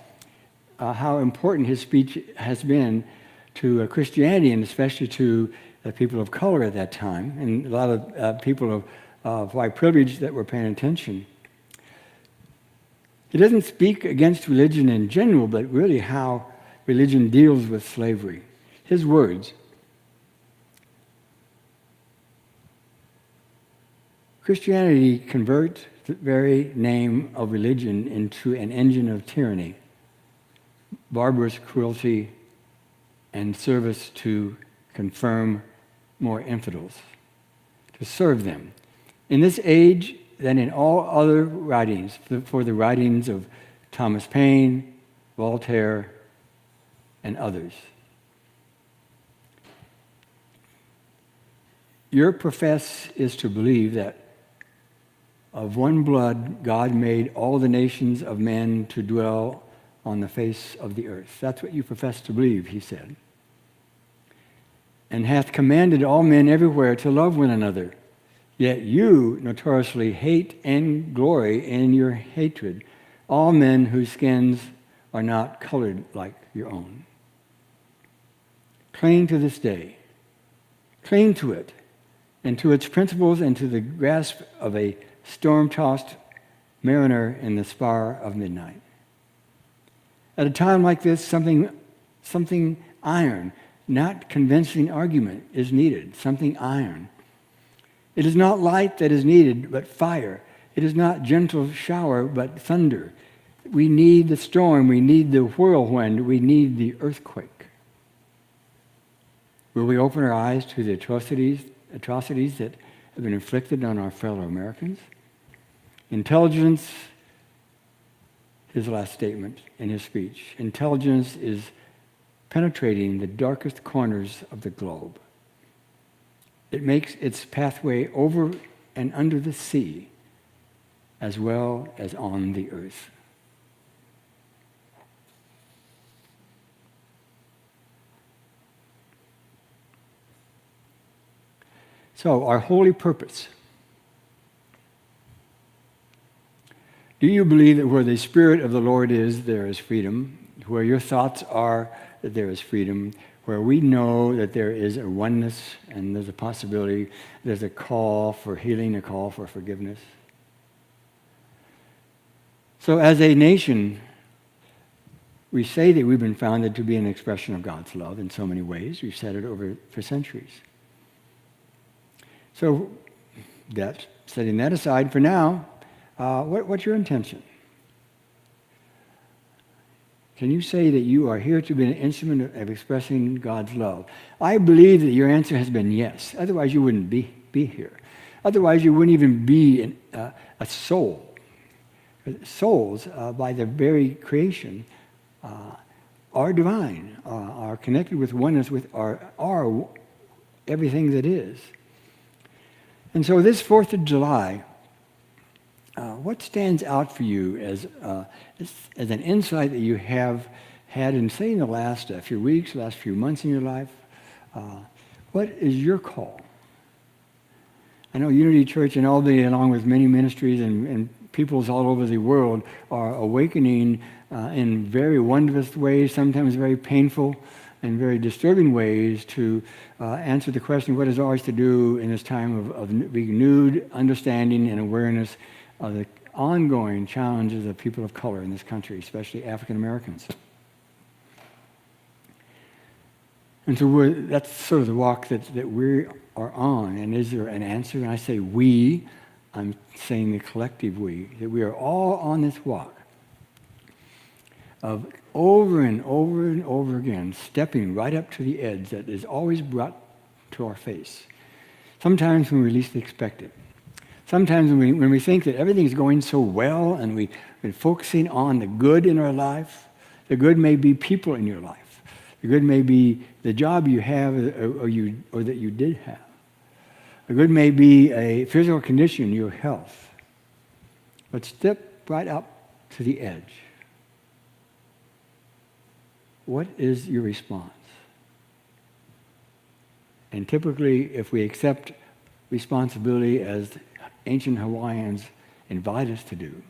D: how important his speech has been to Christianity, and especially to the people of color at that time, and a lot of people of white privilege that were paying attention. He doesn't speak against religion in general, but really how religion deals with slavery. His words: Christianity converts the very name of religion into an engine of tyranny, barbarous cruelty, and service to confirm more infidels, to serve them. In this age, than in all other writings, for the writings of Thomas Paine, Voltaire, and others. Your profess is to believe that of one blood God made all the nations of men to dwell on the face of the earth. That's what you profess to believe, he said. And hath commanded all men everywhere to love one another. Yet you notoriously hate and glory in your hatred all men whose skins are not colored like your own. Cling to this day. Cling to it, and to its principles, and to the grasp of a storm-tossed mariner in the spar of midnight. At a time like this, something iron, not convincing argument, is needed. Something iron. It is not light that is needed, but fire. It is not gentle shower, but thunder. We need the storm. We need the whirlwind. We need the earthquake. Will we open our eyes to the atrocities that have been inflicted on our fellow Americans? Intelligence, his last statement in his speech, intelligence is penetrating the darkest corners of the globe. It makes its pathway over and under the sea, as well as on the earth. So, our holy purpose. Do you believe that where the Spirit of the Lord is, there is freedom? Where your thoughts are, that there is freedom? Where we know that there is a oneness and there's a possibility, there's a call for healing, a call for forgiveness. So as a nation, we say that we've been founded to be an expression of God's love in so many ways. We've said it for centuries. So setting that aside for now, what's your intention? Can you say that you are here to be an instrument of expressing God's love? I believe that your answer has been yes. Otherwise, you wouldn't be here. Otherwise, you wouldn't even be a soul. Souls, by their very creation, are divine, are connected with oneness, with are everything that is. And so this 4th of July, what stands out for you as an insight that you have had in, say, in the last few weeks, last few months in your life? What is your call? I know Unity Church in Albany, along with many ministries and peoples all over the world, are awakening in very wondrous ways, sometimes very painful and very disturbing ways, to answer the question, what is ours to do in this time of renewed understanding and awareness of the ongoing challenges of people of color in this country, especially African Americans. And so that's sort of the walk that we are on. And is there an answer? And I say we, I'm saying the collective we, that we are all on this walk of over and over and over again, stepping right up to the edge that is always brought to our face. Sometimes when we least expect it. Sometimes when we think that everything's going so well and we've been focusing on the good in our life, the good may be people in your life. The good may be the job you have or that you did have. The good may be a physical condition, your health. But step right up to the edge. What is your response? And typically, if we accept responsibility as ancient Hawaiians invite us to do,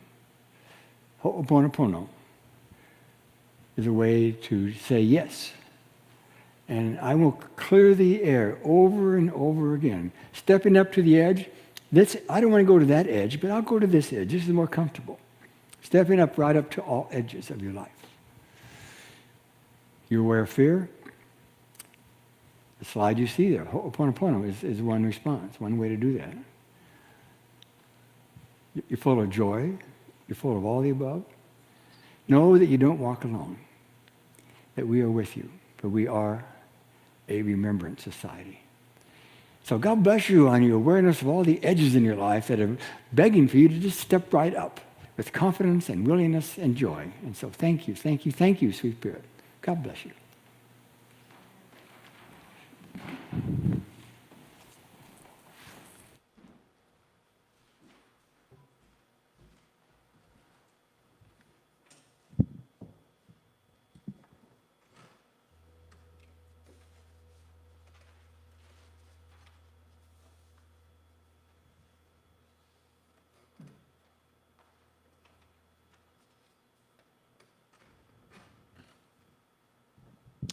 D: ho'oponopono is a way to say yes. And I will clear the air over and over again. Stepping up to the edge, I don't want to go to that edge, but I'll go to this edge. This is more comfortable. Stepping up right up to all edges of your life. You're aware of fear? The slide you see there, ho'oponopono, is one response, one way to do that. You're full of joy. You're full of all the above. Know that you don't walk alone, that we are with you, for we are a remembrance society. So God bless you on your awareness of all the edges in your life that are begging for you to just step right up with confidence and willingness and joy. And so thank you, thank you, thank you, sweet Spirit. God bless you.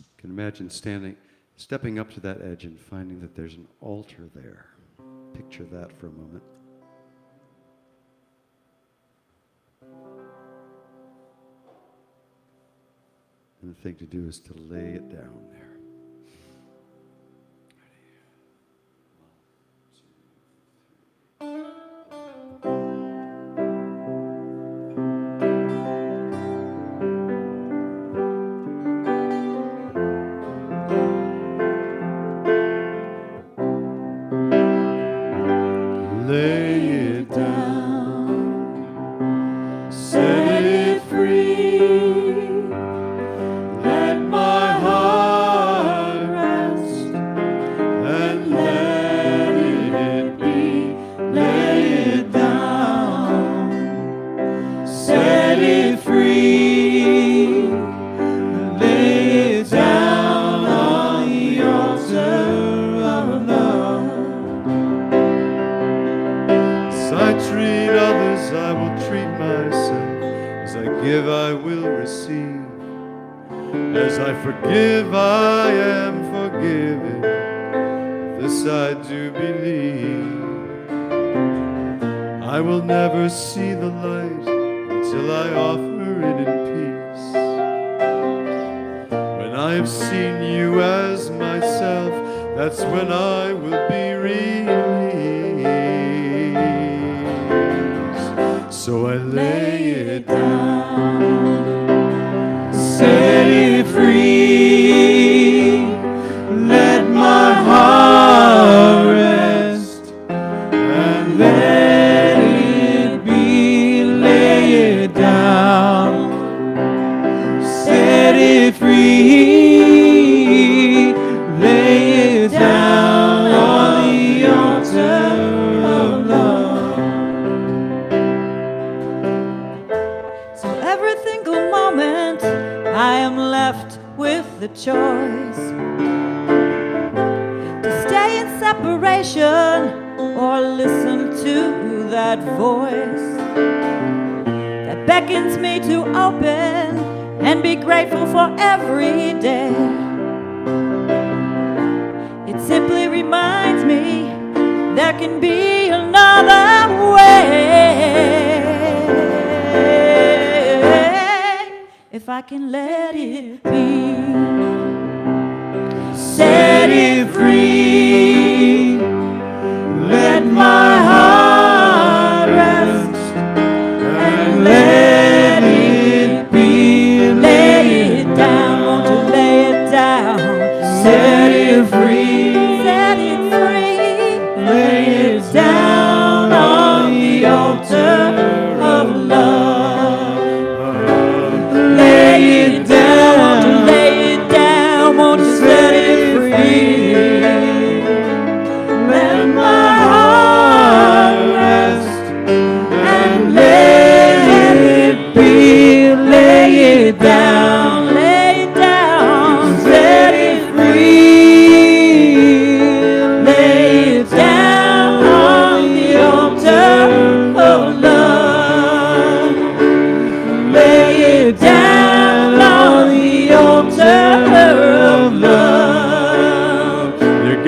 E: I can imagine stepping up to that edge and finding that there's an altar there. Picture that for a moment. And the thing to do is to lay it down there.
A: Set it free, lay it down on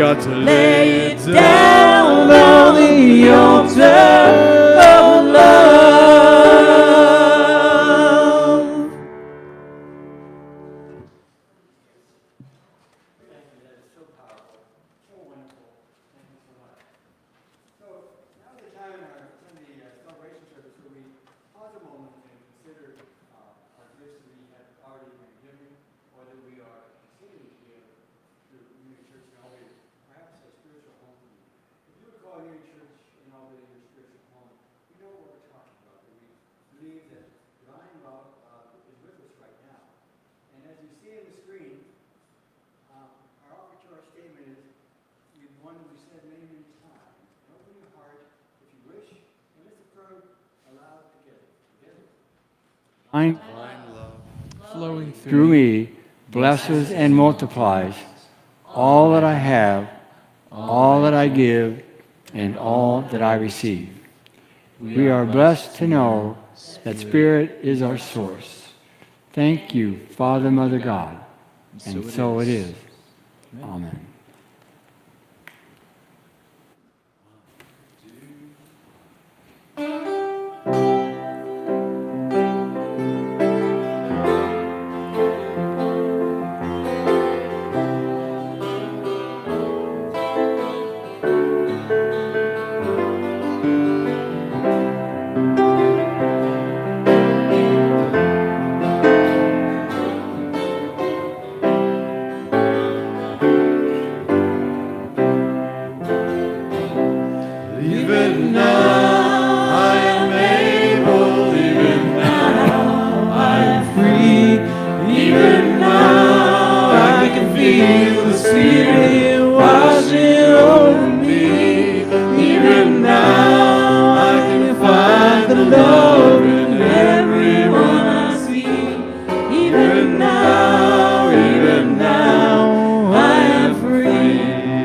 E: got to
A: lay it down on the altar of love.
B: That is so powerful, so wonderful. Thank you so much. So now is the time in our Sunday celebration service where we pause a moment and consider our gifts that we have already been given, or that we are continuing to give through Unity Church in Albany, perhaps a spiritual home. If you would call Unity Church in Albany your spiritual home, you know what we're talking about. That we believe that divine love is with us right now. And as you see on the screen, our offertory statement is one we said many, many times. Open your heart if you wish, and let's affirm aloud together.
D: Divine
E: love.
D: flowing through me blesses and multiplies all that I have, all that I give, and all that I receive. We are blessed to know that Spirit is our source. Thank you, Father, Mother, God. And so it is. Amen.
E: Even now I am able, even now I am free, even now I can feel the Spirit washing over me, even now I can find the love in everyone I see, even now I am free.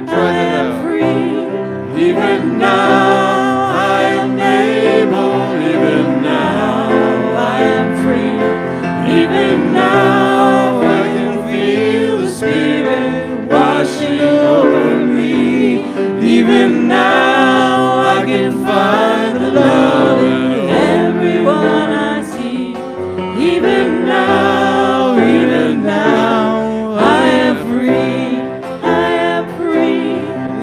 E: Try that out. Even now I am able, even now I am free, even now I can feel the Spirit washing over me, even now I can find the love in everyone I see, even now I am free, I am free,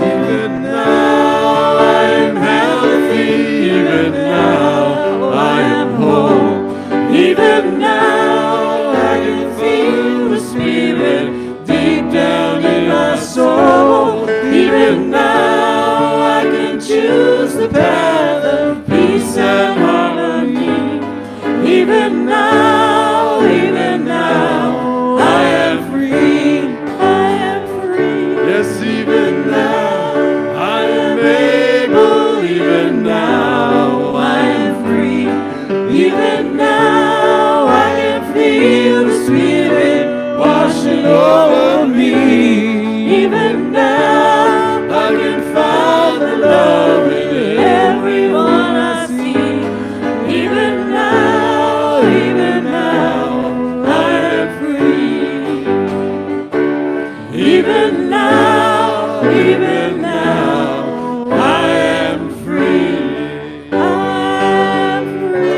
E: even now I am healthy, even now I am whole, even now I can feel the Spirit deep down in my soul, even now I can choose the path of peace and harmony, even now I am free, I am free, yes, even now I am able, even now I am free, even now I can feel the Spirit washing over me, even now I can find the love in everyone I see, even now I am free, even now I am free, I'm free.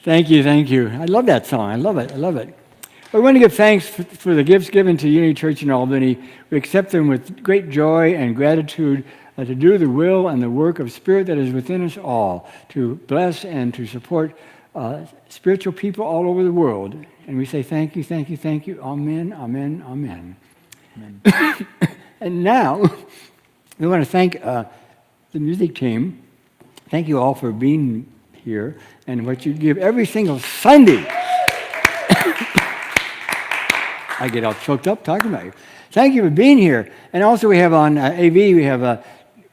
D: Thank you. I love that song. I love it. We want to give thanks for the gifts given to Unity Church in Albany. We accept them with great joy and gratitude to do the will and the work of Spirit that is within us all, to bless and to support spiritual people all over the world. And we say thank you. Amen. And now, we want to thank the music team. Thank you all for being here and what you give every single Sunday. I get all choked up talking about you. Thank you for being here. And also we have on AV, we have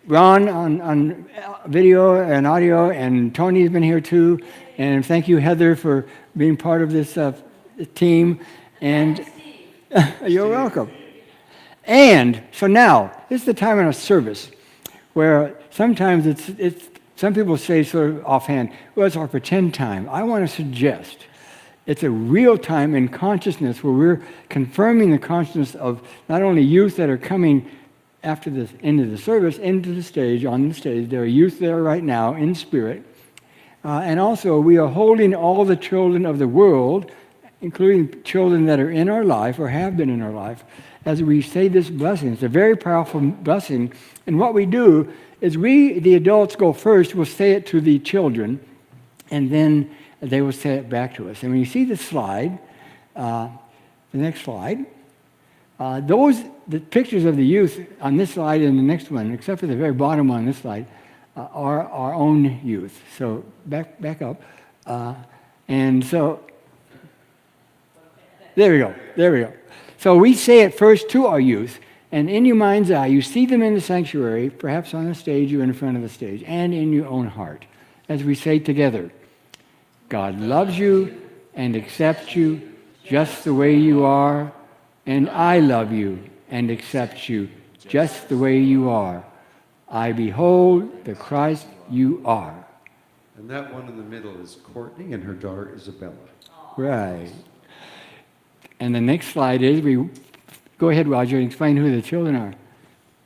D: Ron on video and audio, and Tony's been here too. And thank you, Heather, for being part of this team. And you're welcome. And so now, this is the time in our service where sometimes it's some people say sort of offhand, well, it's our pretend time. I want to suggest It's a real time in consciousness where we're confirming the consciousness of not only youth that are coming after this into the service, into the stage, on the stage. There are youth there right now in spirit. And also we are holding all the children of the world, including children that are in our life or have been in our life, as we say this blessing. It's a very powerful blessing. And what we do is we, the adults, go first. We'll say it to the children, and then they will say it back to us. And when you see the slide, the next slide, the pictures of the youth on this slide and the next one, except for the very bottom one on this slide, are our own youth. So back up. And so, there we go. So we say it first to our youth, and in your mind's eye, you see them in the sanctuary, perhaps on the stage or in front of the stage, and in your own heart, as we say together, God loves you and accepts you just the way you are, and I love you and accept you just the way you are. I behold the Christ you are.
E: And that one in the middle is Courtney and her daughter Isabella.
D: Right. And the next slide is, go ahead, Roger, and explain who the children are.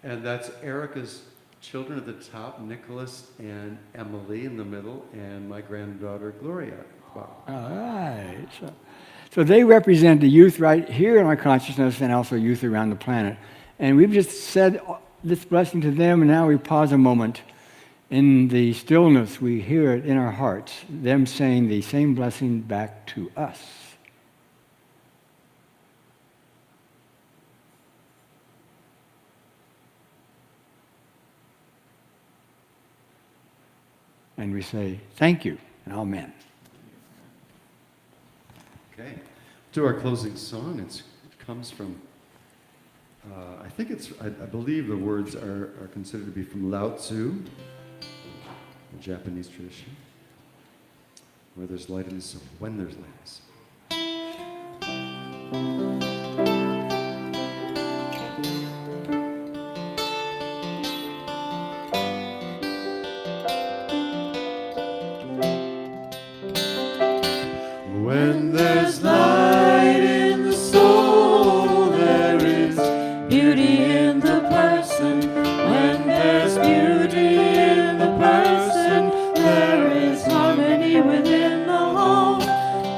E: And that's Erica's children at the top, Nicholas and Emily in the middle, and my granddaughter Gloria. Wow.
D: All right. So they represent the youth right here in our consciousness and also youth around the planet. And we've just said this blessing to them, and now we pause a moment. In the stillness, we hear it in our hearts, them saying the same blessing back to us. And we say, thank you, and amen.
E: Okay. To our closing song, it comes from, I believe the words are considered to be from Lao Tzu, the Japanese tradition, where there's light in the sun, when there's light in the sun.
A: When there's light in the soul, there is beauty in the person. When there's beauty in the person, there is harmony within the home.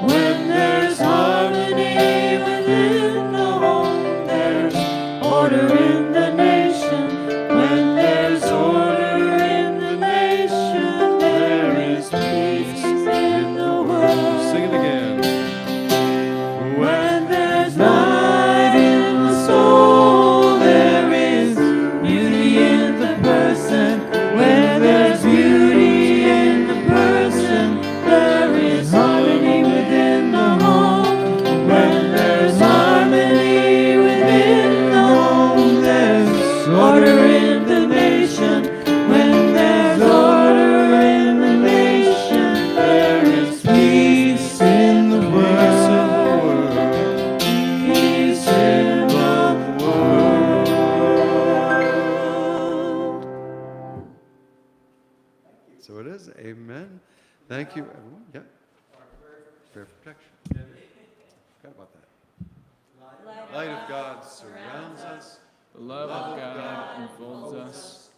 A: When there's harmony within the home, there's order in the nation. When there's order in the nation, there is peace in the world.
E: Sing it again.
A: When there's light in the soul, there is beauty in the person. When there's beauty in the person, there is harmony within the home. When there's harmony within the home, there's order in the nation. When there's order in the nation, there is peace in the world. Peace in the world.
E: So it is. Amen. Thank you, everyone. Yep. Prayer for protection. Forgot about that. Light of God surrounds us.
F: The love of God enfolds us.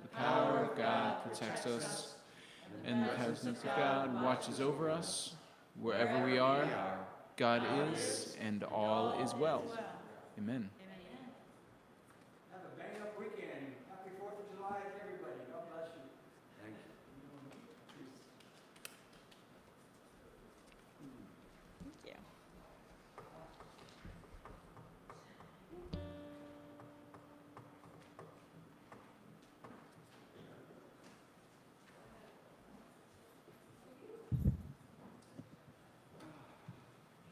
F: The power of God protects us. And the presence of God watches over us. Wherever we are, God is, and all is well. Amen.